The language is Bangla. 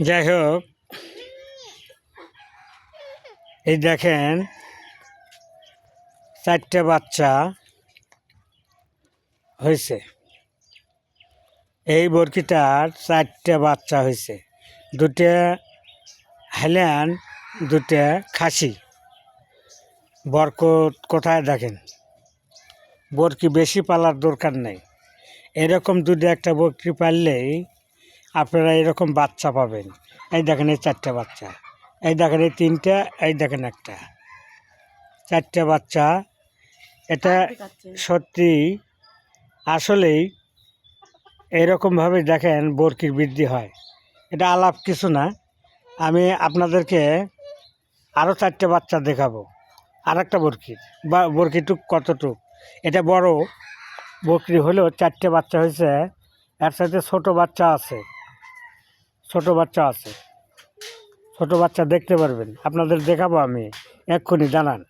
যাই হোক, এই দেখেন 4টে বাচ্চা হয়েছে। এই বরকিটার 4টে বাচ্চা হয়েছে, 2টে হাইল্যান্ড, 2টে খাসি। বরকত কোথায় দেখেন, বরকি বেশি পালার দরকার নেই। এরকম দুটো একটা বকরি পাললেই আপনারা এরকম বাচ্চা পাবেন। এই দেখেন এই 4টে বাচ্চা, এই দেখেন এই 3টে, এই দেখেন একটা, 4টে বাচ্চা। এটা সত্যি আসলেই এরকমভাবে দেখেন বরকির বৃদ্ধি হয়। এটা আলাপ কিছু না, আমি আপনাদেরকে আরও 4টে বাচ্চা দেখাবো। আর একটা বরকির বা বরকিটুক কতটুক, এটা বড় বকরি হলেও 4টে বাচ্চা হয়েছে। এর সাথে ছোটো বাচ্চা আছে, ছোটো বাচ্চা দেখতে পারবেন, আপনাদের দেখাবো আমি এক্ষুনি, জানান।